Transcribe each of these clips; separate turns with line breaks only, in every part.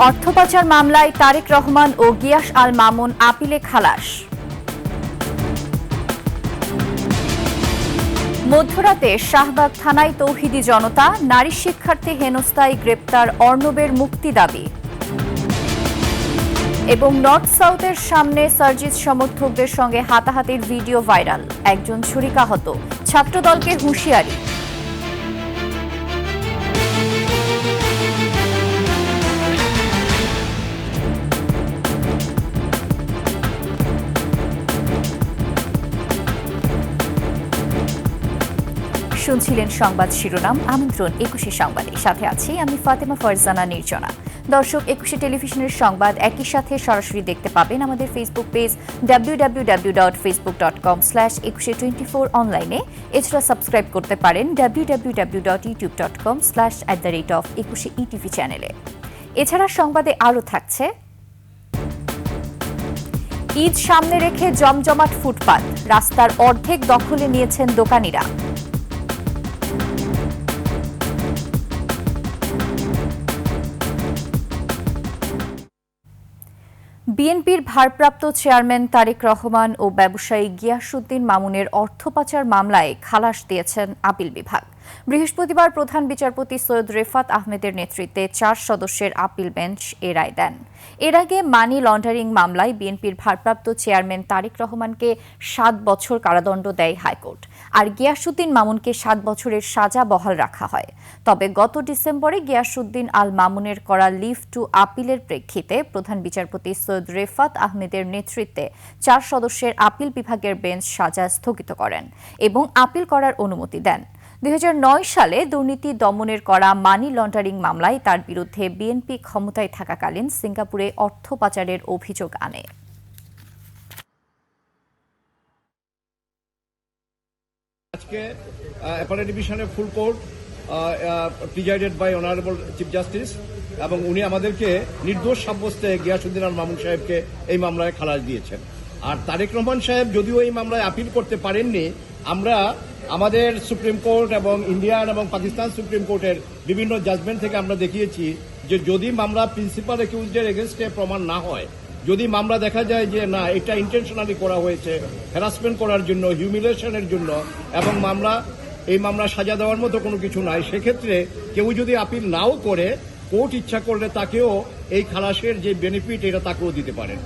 অর্থ পাচার মামলায় তারেক রহমান ও গিয়াস আল মামুন আপিলে খালাস। মধ্যরাতে শাহবাগ থানায় তৌহিদি জনতা, নারী শিক্ষার্থী হেনস্থায় গ্রেপ্তার অর্ণবের মুক্তি দাবি। এবং নর্থ সাউথের সামনে সার্জিস সমর্থকদের সঙ্গে হাতাহাতির ভিডিও ভাইরাল, একজন ছুরিকাহত, ছাত্রদলকে হুঁশিয়ারি। শুনছিলেন সংবাদ শিরোনাম, আমন্ত্রণ ২১ সংবাদে, সাথে আছি আমি ফাতেমা ফারজানা নির্জনা। দর্শক, ২১ টেলিভিশনের সংবাদ একই সাথে সরাসরি দেখতে পাবেন আমাদের ফেসবুক পেজ www.facebook.com/2124 অনলাইনে। এছাড়া সাবস্ক্রাইব করতে পারেন www.youtube.com/@21etv চ্যানেলে। এছাড়া সংবাদে আরও থাকছে: ঈদ সামনে রেখে জমজমাট ফুটপাত, রাস্তার অর্ধেক দখলে নিয়েছেন দোকানিরা। বিএনপির ভারপ্রাপ্ত চেয়ারম্যান তারেক রহমান ও ব্যবসায়ী গিয়াসউদ্দিন মামুনের অর্থ পাচার মামলায় খালাস দিয়েছেন আপিল বিভাগ। বৃহস্পতিবার প্রধান বিচারপতি সৈয়দ রেফাত আহমেদের নেতৃত্বে ৪ সদস্যের আপিল বেঞ্চ এ রায় দেন। এর আগে মানি লন্ডারিং মামলায় বিএনপির ভারপ্রাপ্ত চেয়ারম্যান তারেক রহমানকে ৭ বছর কারাদণ্ড দেয় হাইকোর্ট, আর গিয়াসউদ্দিন মামুনকে ৭ বছরের সাজা বহাল রাখা হয়। তবে গত ডিসেম্বরে গিয়াসউদ্দিন আল মামুনের করা লিভ টু আপিলের প্রেক্ষিতে প্রধান বিচারপতি সৈয়দ রেফাত আহমেদের নেতৃত্বে ৪ সদস্যের আপিল বিভাগের বেঞ্চ সাজা স্থগিত করেন এবং আপিল করার অনুমতি দেন। ২০০৯ সালে দুর্নীতি দমনের করা মানি লন্ডারিং মামলায় তার বিরুদ্ধে বিএনপি ক্ষমতায় থাকাকালীন সিঙ্গাপুরে অর্থ পাচারের অভিযোগ আনে।
আজকে অ্যাপেলেট ডিভিশনের full court presided by honourable chief justice, এবং উনি আমাদেরকে নির্দোষ সাব্যস্তে গিয়াসউদ্দিন আল মামুন সাহেবকে এই মামলায় খালাস দিয়েছেন। আর তারেক রহমান সাহেব যদিও এই মামলায় আপিল করতে পারেননি, আমরা আমাদের সুপ্রিম কোর্ট এবং ইন্ডিয়ান এবং পাকিস্তান সুপ্রিম কোর্টের বিভিন্ন জাজমেন্ট থেকে আমরা দেখিয়েছি যে যদি মামলা প্রিন্সিপাল অ্যাকিউজডের এগেনস্টে প্রমাণ না হয়, যদি মামলা দেখা যায় যে না এটা ইন্টেনশনালি করা হয়েছে হ্যারাসমেন্ট করার জন্য, হিউমিলিয়েশনের জন্য, এবং এই মামলা সাজা দেওয়ার মতো কোনো কিছু নাই, সেক্ষেত্রে কেউ যদি আপিল নাও করে, কোর্ট ইচ্ছা করলে তাকেও এই খালাসের যে বেনিফিট এটা তাকেও দিতে পারেন।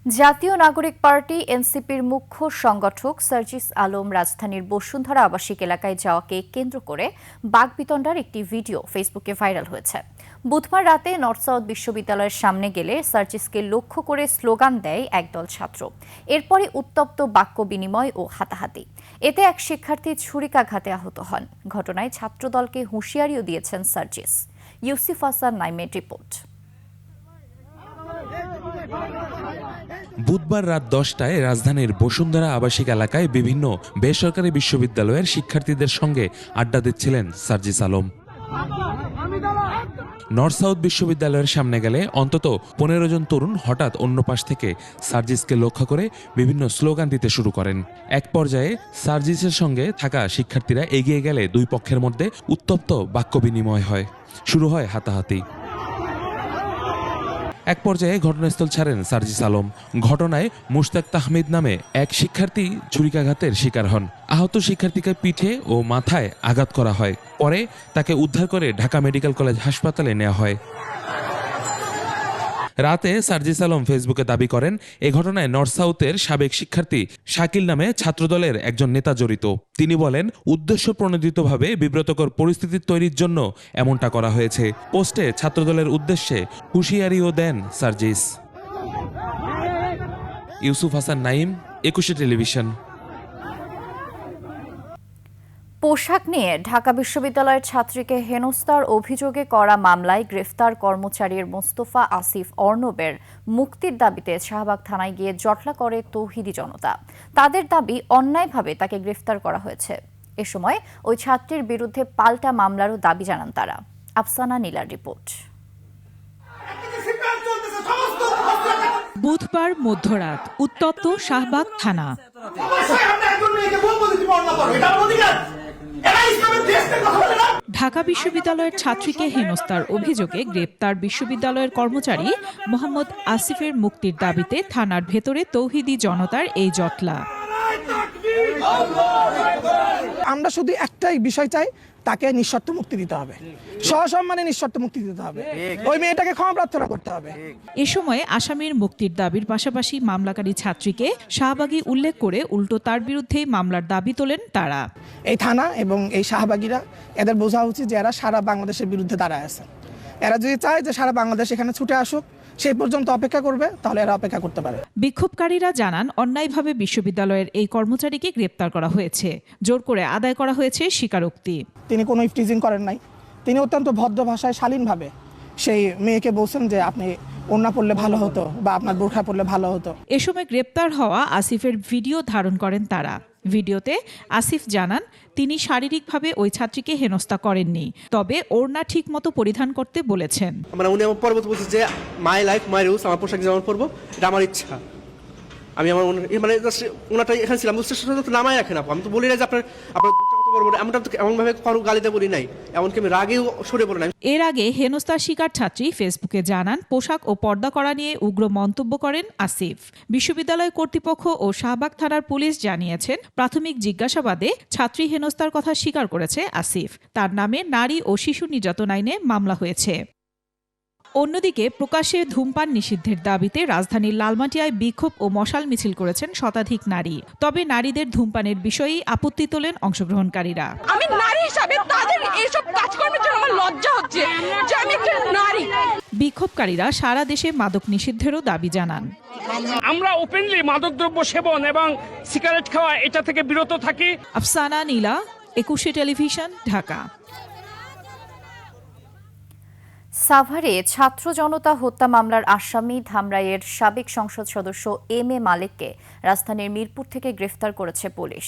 জাতীয় নাগরিক পার্টি এনসিপির মুখ্য সংগঠক সার্জিস আলম রাজধানীর বসুন্ধরা আবাসিক এলাকায় যাওয়াকে কেন্দ্র করে বাকবিতণ্ডার একটি ভিডিও ফেসবুকে ভাইরাল হয়েছে। বুধবার রাতে নর্থ সাউথ বিশ্ববিদ্যালয়ের সামনে গেলে সার্জিসকে লক্ষ্য করে স্লোগান দেয় একদল ছাত্র। এরপরে উত্তপ্ত বাক্য বিনিময় ও হাতাহাতি। এতে এক শিক্ষার্থী ছুরিকাঘাতে আহত হন। ঘটনায় ছাত্রদলকে হুঁশিয়ারিও দিয়েছেন সার্জিস। ইউসুফ হাসান নাইমের রিপোর্ট।
বুধবার রাত ১০টায় রাজধানীর বসুন্ধরা আবাসিক এলাকায় বিভিন্ন বেসরকারি বিশ্ববিদ্যালয়ের শিক্ষার্থীদের সঙ্গে আড্ডা দিচ্ছিলেন সার্জিস আলম। নর্থ সাউথ বিশ্ববিদ্যালয়ের সামনে গেলে অন্তত ১৫ জন তরুণ হঠাৎ অন্য পাশ থেকে সার্জিসকে লক্ষ্য করে বিভিন্ন স্লোগান দিতে শুরু করেন। এক পর্যায়ে সার্জিসের সঙ্গে থাকা শিক্ষার্থীরা এগিয়ে গেলে দুই পক্ষের মধ্যে উত্তপ্ত বাক্য বিনিময় হয়, শুরু হয় হাতাহাতি। এক পর্যায়ে ঘটনাস্থল ছাড়েন সার্জিস আলম। ঘটনায় মুশতাক তাহমিদ নামে এক শিক্ষার্থী ছুরিকাঘাতের শিকার হন। আহত শিক্ষার্থীকে পিঠে ও মাথায় আঘাত করা হয়। পরে তাকে উদ্ধার করে ঢাকা মেডিকেল কলেজ হাসপাতালে নেওয়া হয়। রাতে সার্জিস আলম ফেসবুকে দাবি করেন এ ঘটনায় নর্থ সাউথের সাবেক শিক্ষার্থী শাকিল নামে ছাত্রদলের একজন নেতা জড়িত। তিনি বলেন উদ্দেশ্য প্রণোদিতভাবে বিব্রতকর পরিস্থিতি তৈরির জন্য এমনটা করা হয়েছে। পোস্টে ছাত্রদলের উদ্দেশ্যে হুঁশিয়ারিও দেন সার্জিস। ইউসুফ হাসান নাইম, ২১ টেলিভিশন।
পোশাক নিয়ে ঢাকা বিশ্ববিদ্যালয়ের ছাত্রীকে হেনস্থার অভিযোগে করা মামলায় গ্রেফতার কর্মচারীর মোস্তফা আসিফ অর্ণবের মুক্তির দাবিতে শাহবাগ থানায় গিয়ে জটলা করে তৌহিদি জনতা। তাদের দাবি অন্যায়ভাবে তাকে গ্রেফতার করা হয়েছে। এ সময় ওই ছাত্রীর বিরুদ্ধে পাল্টা মামলারও দাবি জানান তারা। আফসানা নীলার রিপোর্ট।
বুধবার মধ্যরাত, উত্তপ্ত শাহবাগ থানা। ঢাকা বিশ্ববিদ্যালয়ের ছাত্রীকে হেনস্থার অভিযোগে গ্রেপ্তার বিশ্ববিদ্যালয়ের কর্মচারী মোহাম্মদ আসিফের মুক্তির দাবিতে থানার ভেতরে তৌহিদি জনতার এই জটলা।
আমরা শুধু একটাই বিষয় চাই, তাকে নিঃশর্ত মুক্তি দিতে হবে, সসম্মানে নিঃশর্ত মুক্তি দিতে হবে, ওই মেয়েটাকে ক্ষমা প্রার্থনা করতে হবে।
এ সময় আসামির মুক্তির দাবির পাশাপাশি মামলাকারী ছাত্রীকে শাহবাগী উল্লেখ করে উল্টো তার বিরুদ্ধেই মামলার দাবি তোলেন তারা।
এই থানা এবং এই শাহবাগীরা, এদের বোঝা উচিত যে এরা সারা বাংলাদেশের বিরুদ্ধে দাঁড়ায় আছে। এরা যদি চায় যে সারা বাংলাদেশ এখানে ছুটে আসুক, সেই পর্যন্ত অপেক্ষা করবে, তাহলে এরা অপেক্ষা করতে পারে।
বিক্ষোভকারীরা জানান অন্যায়ভাবে বিশ্ববিদ্যালয়ের এই কর্মচারীকে গ্রেপ্তার করা হয়েছে, জোর করে আদায় করা হয়েছে স্বীকারোক্তি।
তিনি কোনো ইফটিজিং করেন নাই, তিনি অত্যন্ত ভদ্র ভাষায় শালীনভাবে সেই মেয়েকে বলছেন যে আপনি ওড়না পরলে ভালো হতো বা আপনার বোরখা পরলে ভালো হতো।
এ সময় গ্রেপ্তার হওয়া আসিফের ভিডিও ধারণ করেন তারা। ভিডিওতে আসিফ জানান তিনি শারীরিকভাবে ওই ছাত্রীকে হেনস্থা করেননি, তবে ওড়না ঠিক মতো পরিধান করতে বলেছেন।
মানে উনি আমার পরবর্তী বলছে যে মাই লাইফ মাই রুলস, আমার পোশাক যেমন পরবো এটা আমার ইচ্ছা। আমি আমার মানে ওনাটা এখানে ছিলাম, নামাই রাখেন আপু। আমি তো বলি না যে আপনার কত বড় বড়, এমনটা এমনভাবে কারো গালিতে বলি নাই, এমনকি আমি রাগেও সরে বলি নাই।
এর আগে হেনস্থার শিকার ছাত্রী ফেসবুকে জানান পোশাক ও পর্দা করা নিয়ে উগ্র মন্তব্য করেন আসিফ। বিশ্ববিদ্যালয় কর্তৃপক্ষ ও শাহবাগ থানার পুলিশ জানিয়েছেন প্রাথমিক জিজ্ঞাসাবাদে ছাত্রী হেনস্থার কথা স্বীকার করেছে আসিফ। তার নামে নারী ও শিশু নির্যাতন আইনে মামলা হয়েছে। অন্যদিকে প্রকাশ্যে ধূমপান নিষিদ্ধের দাবিতে রাজধানীর লালমাটিয়ায় বিক্ষোভ ও মশাল মিছিল করেছেন শতাধিক নারী। তবে নারীদের ধূমপানের বিষয়েই আপত্তি তোলেন অংশগ্রহণকারীরা।
আমি নারী হিসাবে তাদের এইসব কাজকর্মের জন্য আমার লজ্জা হচ্ছে যে আমি একটা নারী।
বিক্ষোভকারীরা সারা দেশে মাদক নিষিদ্ধেরও দাবি জানান।
আমরা ওপেনলি মাদকদ্রব্য সেবন এবং সিগারেট খাওয়া এটা থেকে বিরত থাকি।
আফসানা নীলা, 21 টেলিভিশন, ঢাকা।
সাভারে ছাত্র জনতা হত্যা মামলার আসামি ধামরাইয়ের সাবেক সংসদ সদস্য এম এ মালেককে রাজধানীর মিরপুর থেকে গ্রেফতার করেছে পুলিশ।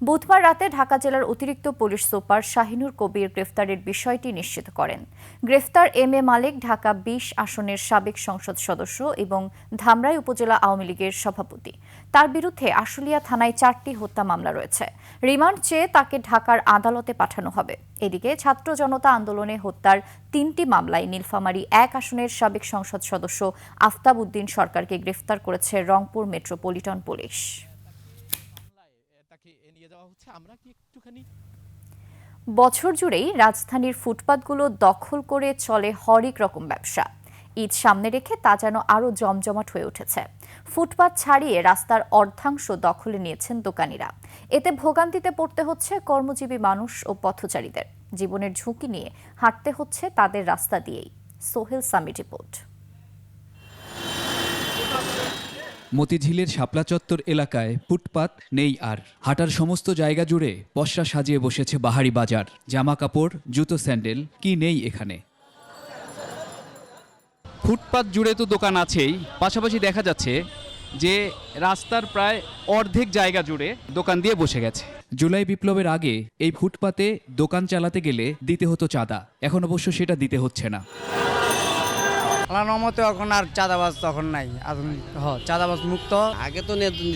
বুধবার রাতে ঢাকা জেলার অতিরিক্ত পুলিশ সুপার শাহিনুর কবির গ্রেফতারের বিষয়টি নিশ্চিত করেন। গ্রেফতার এম এ মালেক ঢাকা 20 আসনের সাবেক সংসদ সদস্য এবং ধামরাই উপজেলা আওয়ামী লীগের সভাপতি। তার বিরুদ্ধে আশুলিয়া থানায় 4টি হত্যা মামলা রয়েছে। রিমান্ড চেয়ে তাকে ঢাকার আদালতে পাঠানো হবে। এদিকে ছাত্র জনতা আন্দোলনে হত্যার 3টি মামলায় নীলফামারী 1 আসনের সাবেক সংসদ সদস্য আফতাব উদ্দিন সরকারকে গ্রেফতার করেছে রংপুর মেট্রোপলিটন পুলিশ। বছর জুড়েই রাজধানীর ফুটপাতগুলো দখল করে চলে হরেক রকম ব্যবসা। ঈদ সামনে রেখে তা যেন আরও জমজমাট হয়ে উঠেছে। ফুটপাত ছাড়িয়ে রাস্তার অর্ধাংশ দখলে নিয়েছেন দোকানিরা। এতে ভোগান্তিতে পড়তে হচ্ছে কর্মজীবী মানুষ ও পথচারীদের। জীবনের ঝুঁকি নিয়ে হাঁটতে হচ্ছে তাদের রাস্তা দিয়েই। সোহেল সামি রিপোর্ট।
মতিঝিলের শাপলা চত্বর এলাকায় ফুটপাত নেই আর। হাঁটার সমস্ত জায়গা জুড়ে পসরা সাজিয়ে বসেছে বাহারি বাজার। জামা কাপড়, জুতো, স্যান্ডেল কি নেই এখানে।
ফুটপাত জুড়ে তো দোকান আছেই, পাশাপাশি দেখা যাচ্ছে যে রাস্তার প্রায় অর্ধেক জায়গা জুড়ে দোকান দিয়ে বসে গেছে।
জুলাই বিপ্লবের আগে এই ফুটপাতে দোকান চালাতে গেলে দিতে হতো চাঁদা, এখন অবশ্য সেটা দিতে হচ্ছে না।
মতো এখন আর চাঁদাবাজ তখন নাই, চাঁদাবাজ মুক্ত।
আগে তো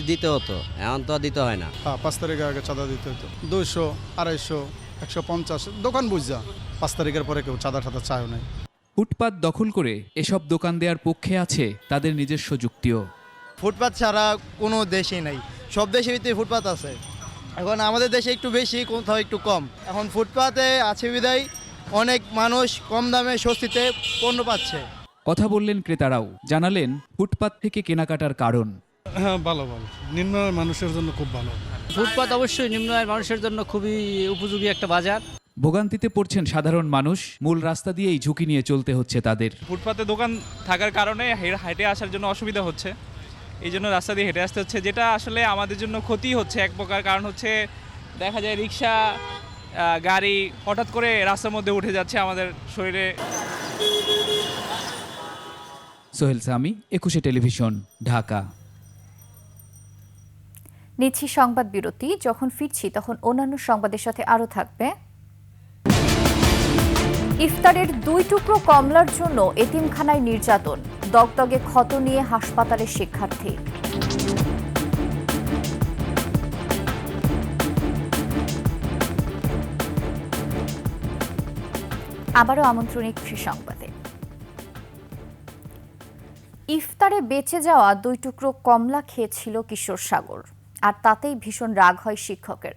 দিতে হতো, এখন তো দিতে হয় না।
5 তারিখের আগে চাঁদা দিতে হতো। 200, 250, 150 দোকান বুঝা। 5 তারিখের পরে কেউ চাঁদা টাদা চায়ও নাই।
ফুটপাত দখল করে এসব দোকান দেওয়ার পক্ষে আছে তাদের নিজস্ব যুক্তিও।
ফুটপাত ছাড়া কোনো দেশেই নাই, সব দেশের ভিতরে ফুটপাত আছে। এখন আমাদের দেশে একটু বেশি, কোথাও একটু কম। এখন ফুটপাতে আছে বিদায় অনেক মানুষ কম দামে স্বস্তিতে পণ্য পাচ্ছে।
কথা বললেন ক্রেতারাও, জানালেন ফুটপাত থেকে কেনাকাটার কারণ।
হ্যাঁ, ভালো নিম্ন আয়ের মানুষের জন্য খুব ভালো।
ফুটপাত অবশ্যই নিম্ন আয়ের মানুষের জন্য খুবই উপযোগী একটা বাজার।
ভোগান্তিতে পড়ছেন সাধারণ মানুষ, মূল রাস্তা দিয়েই ঝুঁকি নিয়ে চলতে হচ্ছে তাদের।
ফুটপাতে দোকান থাকার কারণে হেঁটে আসার জন্য অসুবিধা হচ্ছে, এই জন্য রাস্তা দিয়ে হেঁটে আসতে হচ্ছে, যেটা আসলে আমাদের জন্য ক্ষতি হচ্ছে এক প্রকার। কারণ হচ্ছে দেখা যায় রিক্সা, গাড়ি হঠাৎ করে রাস্তার মধ্যে উঠে যাচ্ছে আমাদের শরীরে।
সোহেল সামি, 21 টেলিভিশন, ঢাকা।
নিচ্ছি সংবাদ বিরতি। যখন ফিরছি তখন অন্যান্য সংবাদের সাথে আরও থাকবে। ইফতারের 2 টুকরো কমলার জন্য এতিমখানায় নির্যাতন, দগদগে ক্ষত নিয়ে হাসপাতালের শিক্ষার্থী। আবারও আমন্ত্রণ একুশে সংবাদে। ইফতারে বেঁচে যাওয়া 2 টুকরো কমলা খেয়েছিল কিশোর সাগর, আর তাতেই ভীষণ রাগ হয় শিক্ষকের।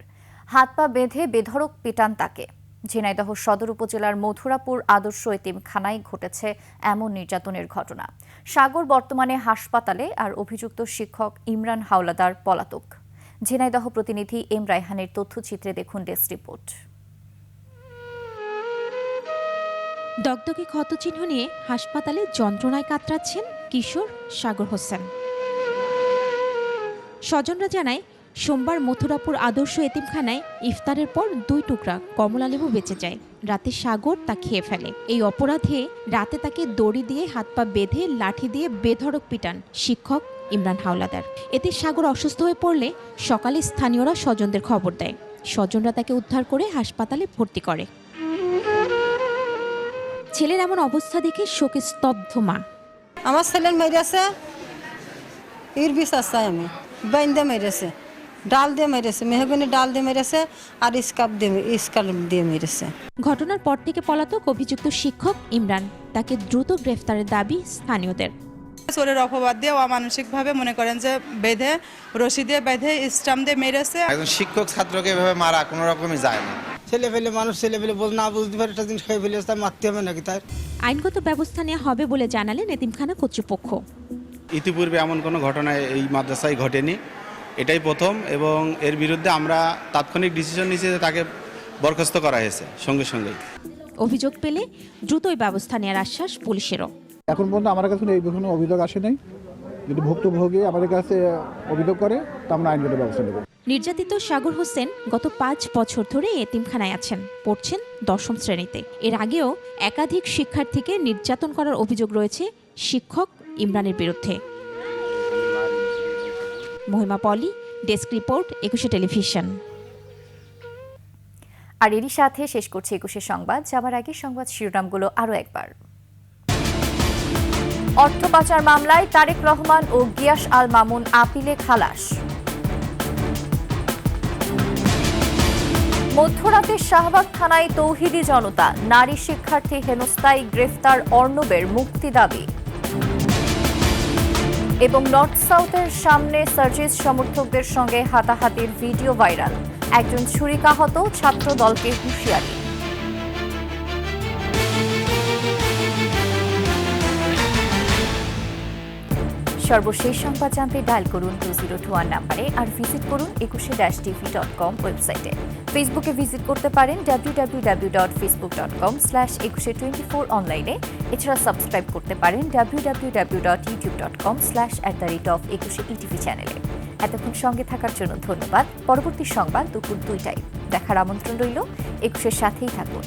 হাত পা বেঁধে বেধড়ক পিটান তাকে। ঝিনাইদহ সদর উপজেলার মথুরাপুর আদর্শ এতিমখানায় ঘটেছে এমন নির্যাতনের ঘটনা। সাগর বর্তমানে হাসপাতালে, আর অভিযুক্ত শিক্ষক ইমরান হাওলাদার পলাতক। ঝিনাইদহ প্রতিনিধি এম রায়হানের তথ্যচিত্রে দেখুন ডেস্ক রিপোর্ট।
দগদগে ক্ষতচিহ্ন নিয়ে হাসপাতালে যন্ত্রণায় কাতরাচ্ছেন কিশোর সাগর হোসেন। স্বজনরা জানায়, সোমবার মথুরাপুর আদর্শ এতিমখানায় ইফতারের পর 2 টুকরা কমলা লেবু বেঁচে যায়। রাতে সাগর তা খেয়ে ফেলে। এই অপরাধে রাতে তাকে দড়ি দিয়ে হাত পা বেঁধে লাঠি দিয়ে বেধড়ক পিটান শিক্ষক ইমরান হাওলাদার। এতে সাগর অসুস্থ হয়ে পড়লে সকালে স্থানীয়রা স্বজনদের খবর দেয়। স্বজনরা তাকে উদ্ধার করে হাসপাতালে ভর্তি করে। ছেলের এমন অবস্থা দেখে শোকে স্তব্ধ মা।
আমার ছেলের মেরেছে, এর বিশ্বাস চাই আমি, বাইন্দে মেরেছে, ডাল দিয়ে মেরেছে, মেহগনি ডাল দিয়ে মেরেছে, আর স্কার্ফ দিয়ে মেরেছে।
ঘটনার পর থেকে পলাতক অভিযুক্ত শিক্ষক ইমরান। তাকে দ্রুত গ্রেফতারের দাবি স্থানীয়দের।
চোরের অপবাদ দিয়ে অমানসিকভাবে মনে করেন যে বেঁধে রশি দিয়ে বেঁধে স্টাম্প দিয়ে মেরেছে।
একজন শিক্ষক ছাত্রকে এভাবে মারা কোনো রকমই যায় না। ছেলে ফেলে মানুষ ছেলে ফেলে বল না বুঝতে পারে, একটা জিনিস খেয়ে ফেলে তার মারতে হবে নাকি? তার
আইনগত ব্যবস্থা নেওয়া হবে বলে জানালেন এতিমখানা কর্তৃপক্ষ।
ইতিপূর্বে এমন কোনো ঘটনা এই মাদ্রাসায় ঘটেনি, এটাই প্রথম, এবং এর বিরুদ্ধে আমরা তাৎক্ষণিক ডিসিশন নিয়েছি যে তাকে বরখাস্ত করা হয়েছে সঙ্গে সঙ্গেই।
অভিযোগ পেলে দ্রুতই ব্যবস্থা নেওয়ার আশ্বাস পুলিশেরও।
এখন পর্যন্ত আমার কাছে এই কোনো অভিযোগ আসে নাই। যদি ভুক্তভোগী আমাদের কাছে অভিযোগ করে তা আমরা আইনগত ব্যবস্থা নেব।
নির্যাতিত সাগর হোসেন গত 5 বছর ধরে এতিমখানায় আছেন, পড়ছেন 10ম শ্রেণীতে। এর আগেও একাধিক শিক্ষার্থীকে নির্যাতন করার অভিযোগ রয়েছে শিক্ষক ইমরানের বিরুদ্ধে। মহিমা পলি, ডেস্ক রিপোর্ট, 21 টেলিভিশন।
আর এরই সাথে শেষ করছে 21 সংবাদ। যাবার আগে সংবাদ শিরোনামগুলো আরও একবার। অর্থ পাচার মামলায় তারেক রহমান ও গিয়াস আল মামুন আপিলে খালাস। মধ্যরাতে শাহবাগ থানায় তৌহিদি জনতা, নারী শিক্ষার্থী হেনস্থায় গ্রেফতার অর্ণবের মুক্তি দাবি। এবং নর্থ সাউথের সামনে সার্জিস সমর্থকদের সঙ্গে হাতাহাতির ভিডিও ভাইরাল, একজন ছুরিকাহত, ছাত্র দলকে হুঁশিয়ারি। সর্বশেষ সংবাদ জানতে ডায়াল করুন 2021 নাম্বারে, আর ভিজিট করুন 21-tv.com ওয়েবসাইটে। ফেসবুকে ভিজিট করতে পারেন www.facebook.com/2124 অনলাইনে। এছাড়া সাবস্ক্রাইব করতে পারেন www.youtube.com/@21etv চ্যানেলে। এতক্ষণ সঙ্গে থাকার জন্য ধন্যবাদ। পরবর্তী সংবাদ দুপুর 2টায় দেখার আমন্ত্রণ রইল। 21-এর সাথেই থাকুন।